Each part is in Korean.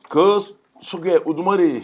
그 속에 우두머리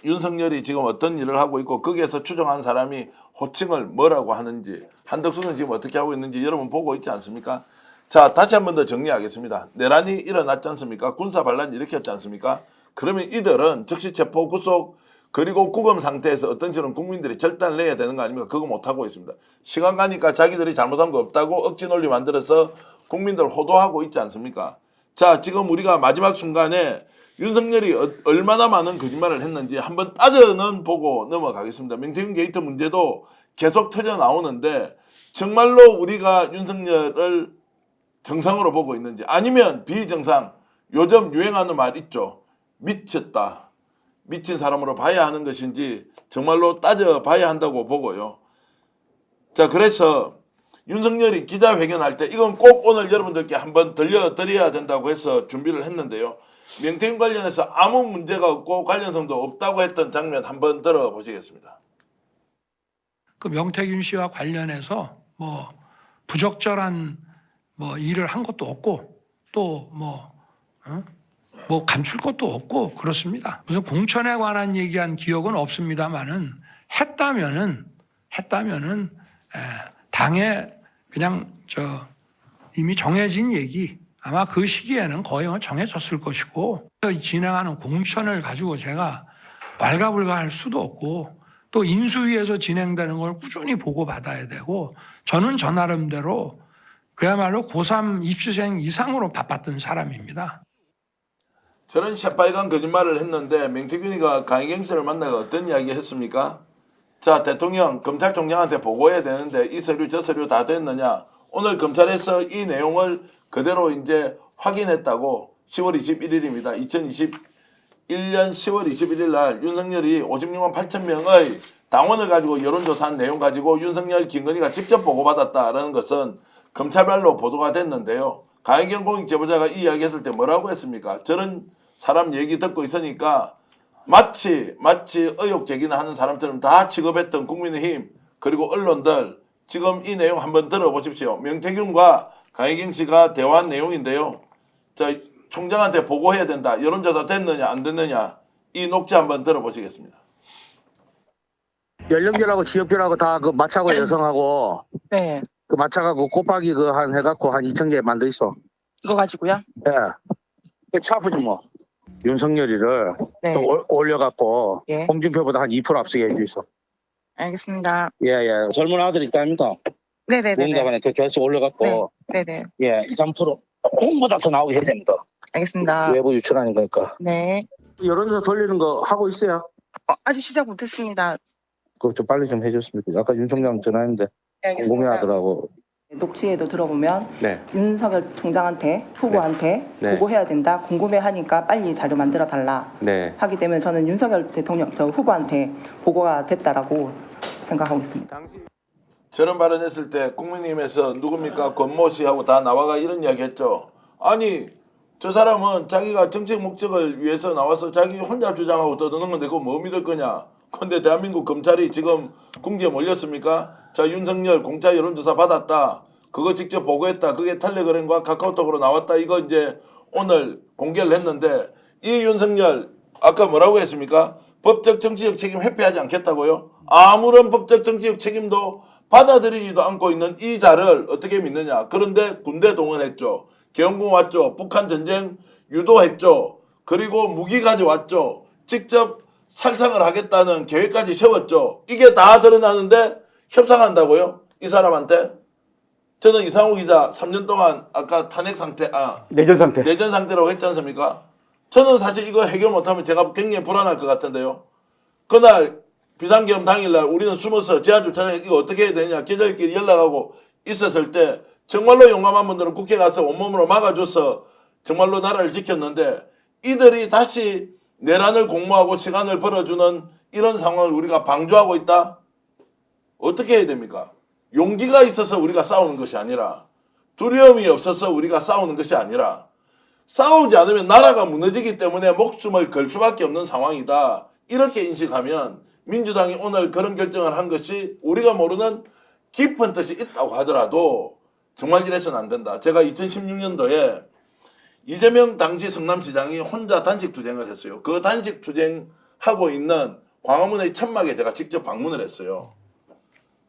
윤석열이 지금 어떤 일을 하고 있고 거기에서 추종한 사람이 호칭을 뭐라고 하는지 한덕수는 지금 어떻게 하고 있는지 여러분 보고 있지 않습니까? 자, 다시 한 번 더 정리하겠습니다. 내란이 일어났지 않습니까? 군사 반란이 일으켰지 않습니까? 그러면 이들은 즉시 체포 구속 그리고 구금 상태에서 어떤 식으로 국민들이 결단을 내야 되는 거 아닙니까? 그거 못하고 있습니다. 시간 가니까 자기들이 잘못한 거 없다고 억지 논리 만들어서 국민들 호도하고 있지 않습니까? 자, 지금 우리가 마지막 순간에 윤석열이 얼마나 많은 거짓말을 했는지 한번 따져는 보고 넘어가겠습니다. 명태균 게이트 문제도 계속 터져 나오는데 정말로 우리가 윤석열을 정상으로 보고 있는지 아니면 비정상, 요즘 유행하는 말 있죠. 미쳤다. 미친 사람으로 봐야 하는 것인지 정말로 따져봐야 한다고 보고요. 자, 그래서 윤석열이 기자회견할 때 이건 꼭 오늘 여러분들께 한번 들려드려야 된다고 해서 준비를 했는데요. 명태균 관련해서 아무 문제가 없고 관련성도 없다고 했던 장면 한번 들어보시겠습니다. 그 명태균 씨와 관련해서 뭐 부적절한 뭐 일을 한 것도 없고 또 뭐 감출 것도 없고 그렇습니다. 무슨 공천에 관한 얘기한 기억은 없습니다만은 했다면은 당에 그냥 이미 정해진 얘기 아마 그 시기에는 거의 정해졌을 것이고 진행하는 공천을 가지고 제가 왈가불가할 수도 없고 또 인수위에서 진행되는 걸 꾸준히 보고받아야 되고 저는 저 나름대로 그야말로 고3 입시생 이상으로 바빴던 사람입니다. 저런 새빨간 거짓말을 했는데 명태균이가 강희경 씨를 만나서 어떤 이야기 했습니까? 자, 대통령 검찰총장한테 보고해야 되는데 이 서류 저 서류 다 됐느냐? 오늘 검찰에서 이 내용을 그대로 이제 확인했다고 10월 21일입니다. 2021년 10월 21일 날 윤석열이 56만 8천 명의 당원을 가지고 여론조사한 내용 가지고 윤석열, 김건희가 직접 보고받았다라는 것은 검찰발로 보도가 됐는데요. 강희경 공익제보자가 이 이야기했을 때 뭐라고 했습니까? 저런 사람 얘기 듣고 있으니까 마치 의혹 제기나 하는 사람처럼 다 취급했던 국민의힘 그리고 언론들 지금 이 내용 한번 들어보십시오. 명태균과 강희경 씨가 대화한 내용인데요. 자, 총장한테 보고해야 된다. 여론조사 됐느냐 안 됐느냐 이 녹취 한번 들어보시겠습니다. 연령별하고 지역별하고 다 그 마차고 여성하고 네, 그 마차가고 곱하기 그 한 해갖고 한 2,000개 만들 있어. 이거 가지고요? 예. 그 차프지 뭐. 윤석열이를 네, 또 올려갖고 예, 홍준표보다 한 2% 앞서게 해주 있어. 알겠습니다. 예예. 젊은 아들 있다 아닙니까? 네네네네. 응답안에 그 결수 올려갖고 네네. 예 2, 3% 홍보다 더 나오게 해야 됩니다. 알겠습니다. 외부 유출하는 거니까. 네. 여론조사 돌리는 거 하고 있어요. 아직 시작 못했습니다. 그거 좀 빨리 좀 해줬으면 좋겠어요. 아까 윤 총장 전화했는데 네, 궁금해하더라고. 녹취에도 들어보면 네. 윤석열 총장한테 후보한테 네. 보고해야 된다. 궁금해하니까 빨리 자료 만들어 달라. 네. 하기 때문에 저는 윤석열 대통령 저 후보한테 보고가 됐다라고 생각하고 있습니다. 저런 발언했을 때 국민의힘에서 누굽니까 권모 씨하고 다 나와가 이런 이야기했죠. 아니 저 사람은 자기가 정책 목적을 위해서 나와서 자기 혼자 주장하고 떠드는 건데 그거 뭐 믿을 거냐. 근데 대한민국 검찰이 지금 궁지에 몰렸습니까? 자, 윤석열 공짜 여론조사 받았다. 그거 직접 보고했다. 그게 텔레그램과 카카오톡으로 나왔다. 이거 이제 오늘 공개를 했는데 이 윤석열 아까 뭐라고 했습니까? 법적 정치적 책임 회피하지 않겠다고요? 아무런 법적 정치적 책임도 받아들이지도 않고 있는 이 자를 어떻게 믿느냐. 그런데 군대 동원했죠. 경공 왔죠. 북한 전쟁 유도했죠. 그리고 무기 가져왔죠. 직접 살상을 하겠다는 계획까지 세웠죠. 이게 다 드러나는데 협상한다고요? 이 사람한테? 저는 이상우 기자 3년 동안 아까 탄핵 상태, 내전 상태라고 했지 않습니까? 저는 사실 이거 해결 못하면 제가 굉장히 불안할 것 같은데요. 그날 비상계엄 당일날 우리는 숨어서 지하주차장에 이거 어떻게 해야 되냐 기자들끼리 연락하고 있었을 때 정말로 용감한 분들은 국회 가서 온몸으로 막아줘서 정말로 나라를 지켰는데 이들이 다시 내란을 공모하고 시간을 벌어주는 이런 상황을 우리가 방조하고 있다? 어떻게 해야 됩니까? 용기가 있어서 우리가 싸우는 것이 아니라 두려움이 없어서 우리가 싸우는 것이 아니라 싸우지 않으면 나라가 무너지기 때문에 목숨을 걸 수밖에 없는 상황이다. 이렇게 인식하면 민주당이 오늘 그런 결정을 한 것이 우리가 모르는 깊은 뜻이 있다고 하더라도 정말 이래서는 안 된다. 제가 2016년도에 이재명 당시 성남시장이 혼자 단식 투쟁을 했어요. 그 단식 투쟁하고 있는 광화문의 천막에 제가 직접 방문을 했어요.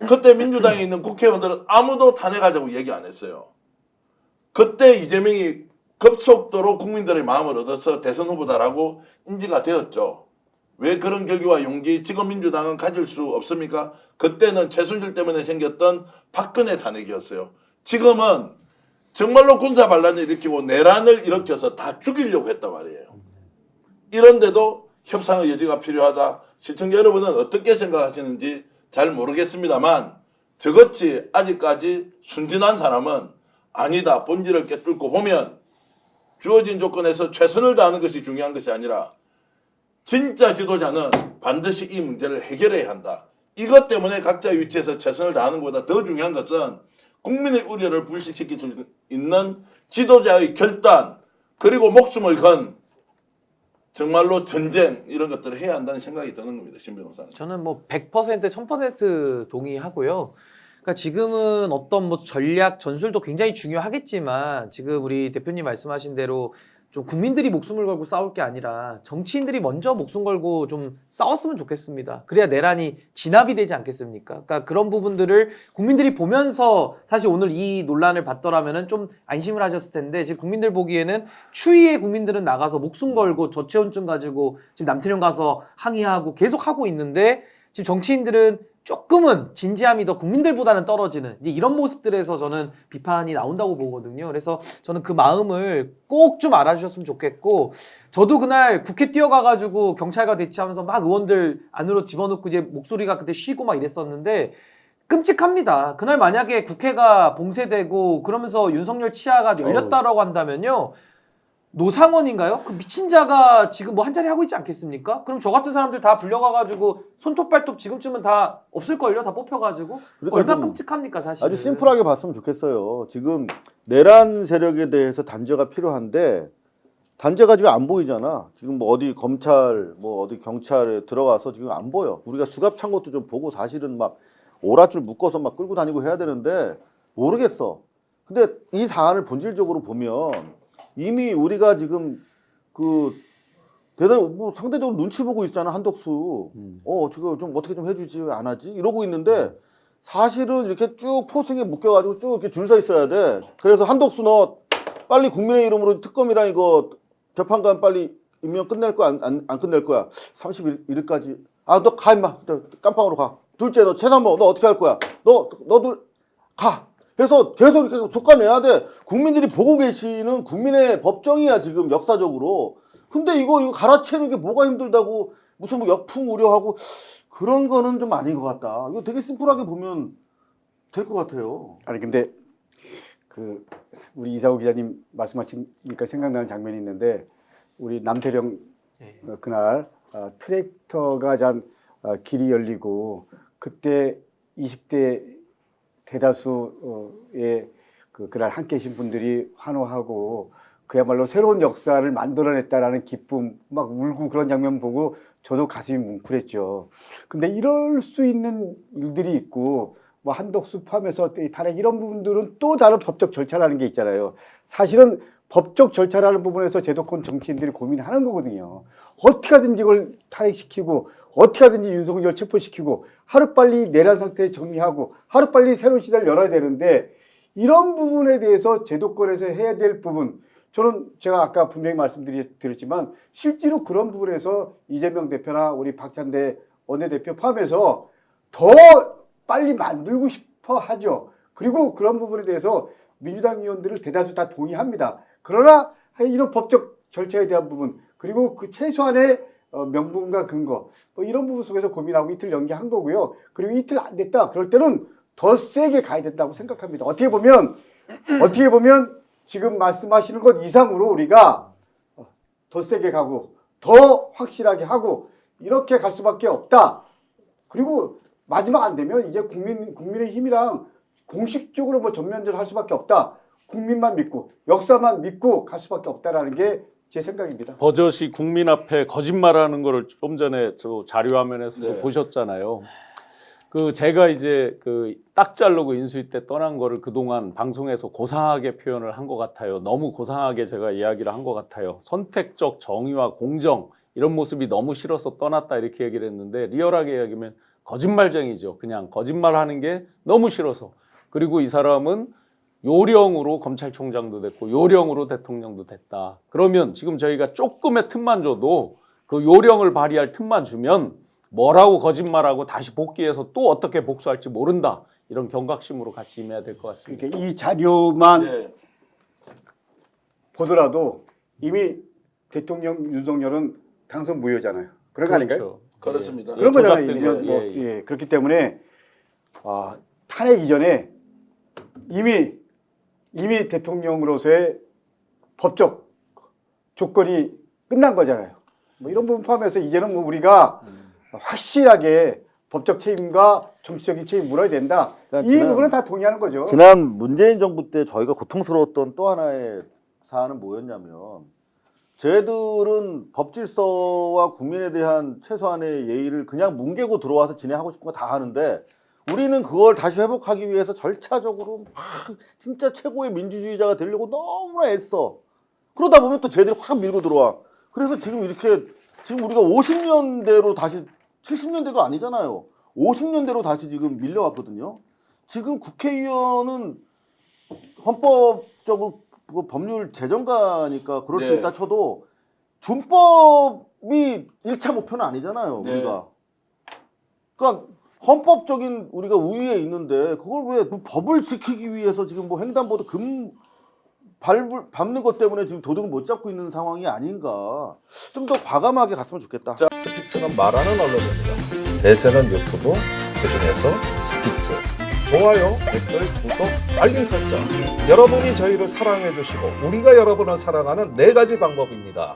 그때 민주당에 있는 국회의원들은 아무도 탄핵하자고 얘기 안 했어요. 그때 이재명이 급속도로 국민들의 마음을 얻어서 대선 후보다라고 인지가 되었죠. 왜 그런 결기와 용기 지금 민주당은 가질 수 없습니까? 그때는 최순실 때문에 생겼던 박근혜 탄핵이었어요. 지금은 정말로 군사 반란을 일으키고 내란을 일으켜서 다 죽이려고 했단 말이에요. 이런데도 협상의 여지가 필요하다. 시청자 여러분은 어떻게 생각하시는지 잘 모르겠습니다만 저같이 아직까지 순진한 사람은 아니다. 본질을 꿰뚫고 보면 주어진 조건에서 최선을 다하는 것이 중요한 것이 아니라 진짜 지도자는 반드시 이 문제를 해결해야 한다. 이것 때문에 각자의 위치에서 최선을 다하는 것보다 더 중요한 것은 국민의 우려를 불식시킬 수 있는 지도자의 결단 그리고 목숨을 건 정말로 전쟁 이런 것들을 해야 한다는 생각이 드는 겁니다. 신 변호사님. 저는 뭐 100% 1000% 동의하고요. 그러니까 지금은 어떤 뭐 전략 전술도 굉장히 중요하겠지만 지금 우리 대표님 말씀하신 대로 좀 국민들이 목숨을 걸고 싸울 게 아니라 정치인들이 먼저 목숨 걸고 좀 싸웠으면 좋겠습니다. 그래야 내란이 진압이 되지 않겠습니까? 그러니까 그런 부분들을 국민들이 보면서 사실 오늘 이 논란을 봤더라면은 좀 안심을 하셨을 텐데 지금 국민들 보기에는 추위에 국민들은 나가서 목숨 걸고 저체온증 가지고 지금 남태령 가서 항의하고 계속 하고 있는데 지금 정치인들은 조금은 진지함이 더 국민들보다는 떨어지는 이런 모습들에서 저는 비판이 나온다고 보거든요. 그래서 저는 그 마음을 꼭 좀 알아주셨으면 좋겠고 저도 그날 국회 뛰어가가지고 경찰과 대치하면서 막 의원들 안으로 집어넣고 이제 목소리가 그때 쉬고 막 이랬었는데 끔찍합니다. 그날 만약에 국회가 봉쇄되고 그러면서 윤석열 치아가 열렸다라고 한다면요. 노상원인가요? 그 미친 자가 지금 뭐 한 자리 하고 있지 않겠습니까? 그럼 저 같은 사람들 다 불려가가지고 손톱 발톱 지금쯤은 다 없을걸요? 다 뽑혀가지고 그러니까 얼마나 좀 끔찍합니까 사실. 아주 심플하게 봤으면 좋겠어요. 지금 내란 세력에 대해서 단죄가 필요한데 단죄가 지금 안 보이잖아. 지금 뭐 어디 검찰 뭐 어디 경찰에 들어가서 지금 안 보여. 우리가 수갑 찬 것도 좀 보고 사실은 막 오랏줄 묶어서 막 끌고 다니고 해야 되는데 모르겠어. 근데 이 사안을 본질적으로 보면 이미 우리가 지금 그 대단히 뭐 상대적으로 눈치 보고 있잖아. 한덕수. 지금 좀 어떻게 좀 해주지 왜 안 하지? 이러고 있는데 사실은 이렇게 쭉 포승에 묶여가지고 쭉 이렇게 줄 서 있어야 돼. 그래서 한덕수 너 빨리 국민의 이름으로 특검이랑 이거 재판관 빨리 임명 끝낼 거야 안 끝낼 거야? 31일까지. 아 너 가 임마. 깜빵으로 가. 둘째 너 최상모 너 어떻게 할 거야? 너도 가. 그래서 계속 이렇게 솎아내야 돼. 국민들이 보고 계시는 국민의 법정이야 지금 역사적으로. 근데 이거 갈아치우는 게 뭐가 힘들다고 무슨 뭐 역풍 우려하고 그런 거는 좀 아닌 것 같다. 이거 되게 심플하게 보면 될 것 같아요. 아니 근데 그 우리 이상우 기자님 말씀하시니까 생각나는 장면이 있는데 우리 남태령 그날 트랙터가 길이 열리고 그때 20대 대다수의 그날 함께 계신 분들이 환호하고 그야말로 새로운 역사를 만들어냈다라는 기쁨 막 울고 그런 장면 보고 저도 가슴이 뭉클했죠. 근데 이럴 수 있는 일들이 있고 뭐 한덕수 포함해서 탄핵 이런 부분들은 또 다른 법적 절차라는 게 있잖아요. 사실은 법적 절차라는 부분에서 제도권 정치인들이 고민하는 거거든요. 어떻게 하든지 이걸 탄핵시키고 어떻게 하든지 윤석열 체포시키고 하루빨리 내란 상태 정리하고 하루빨리 새로운 시대를 열어야 되는데 이런 부분에 대해서 제도권에서 해야 될 부분 저는 제가 아까 분명히 말씀드렸지만 실제로 그런 부분에서 이재명 대표나 우리 박찬대 원내대표 포함해서 더 빨리 만들고 싶어 하죠. 그리고 그런 부분에 대해서 민주당 의원들을 대다수 다 동의합니다. 그러나 이런 법적 절차에 대한 부분 그리고 그 최소한의 명분과 근거 뭐 이런 부분 속에서 고민하고 이틀 연기한 거고요. 그리고 이틀 안 됐다 그럴 때는 더 세게 가야 된다고 생각합니다. 어떻게 보면 지금 말씀하시는 것 이상으로 우리가 더 세게 가고 더 확실하게 하고 이렇게 갈 수밖에 없다. 그리고 마지막 안 되면 이제 국민의 힘이랑 공식적으로 뭐 전면전을 할 수밖에 없다. 국민만 믿고 역사만 믿고 갈 수밖에 없다라는 게 제 생각입니다. 버젓이 국민 앞에 거짓말하는 거를 좀 전에 저 자료 화면에서 네. 보셨잖아요. 제가 이제 딱 자르고 인수위 때 떠난 거를 그동안 방송에서 고상하게 표현을 한 것 같아요. 너무 고상하게 제가 이야기를 한 것 같아요. 선택적 정의와 공정 이런 모습이 너무 싫어서 떠났다 이렇게 얘기를 했는데 리얼하게 이야기하면 거짓말쟁이죠. 그냥 거짓말하는 게 너무 싫어서. 그리고 이 사람은 요령으로 검찰총장도 됐고 요령으로 대통령도 됐다. 그러면 지금 저희가 조금의 틈만 줘도 그 요령을 발휘할 틈만 주면 뭐라고 거짓말하고 다시 복귀해서 또 어떻게 복수할지 모른다. 이런 경각심으로 같이 임해야 될 것 같습니다. 그러니까 이 자료만 네. 보더라도 이미 대통령 윤석열은 당선 무효잖아요. 그런 거 아닌가요? 그렇습니다. 그런 거잖아요. 조작된 이미. 거. 예. 그렇기 때문에 탄핵 이전에 이미 대통령으로서의 법적 조건이 끝난 거잖아요. 뭐 이런 부분 포함해서 이제는 뭐 우리가 확실하게 법적 책임과 정치적인 책임 물어야 된다. 그러니까 이 부분은 다 동의하는 거죠. 지난 문재인 정부 때 저희가 고통스러웠던 또 하나의 사안은 뭐였냐면 쟤들은 법 질서와 국민에 대한 최소한의 예의를 그냥 뭉개고 들어와서 지네 하고 싶은 거 다 하는데 우리는 그걸 다시 회복하기 위해서 절차적으로 막 진짜 최고의 민주주의자가 되려고 너무나 애써. 그러다 보면 또 쟤들이 확 밀고 들어와. 그래서 지금 이렇게 지금 우리가 50년대로 다시 70년대도 아니잖아요. 50년대로 다시 지금 밀려왔거든요. 지금 국회의원은 헌법적으로 법률 제정가니까 그럴 수 네. 있다 쳐도 준법이 1차 목표는 아니잖아요. 네. 우리가. 그러니까 헌법적인 우리가 우위에 있는데 그걸 왜 법을 지키기 위해서 지금 뭐 횡단보도 밟는 것 때문에 지금 도둑을 못 잡고 있는 상황이 아닌가. 좀 더 과감하게 갔으면 좋겠다. 스픽스는 말하는 언론입니다. 대세는 유튜브, 그중에서 스픽스. 좋아요, 댓글, 구독, 알림 설정. 여러분이 저희를 사랑해 주시고 우리가 여러분을 사랑하는 4가지 방법입니다.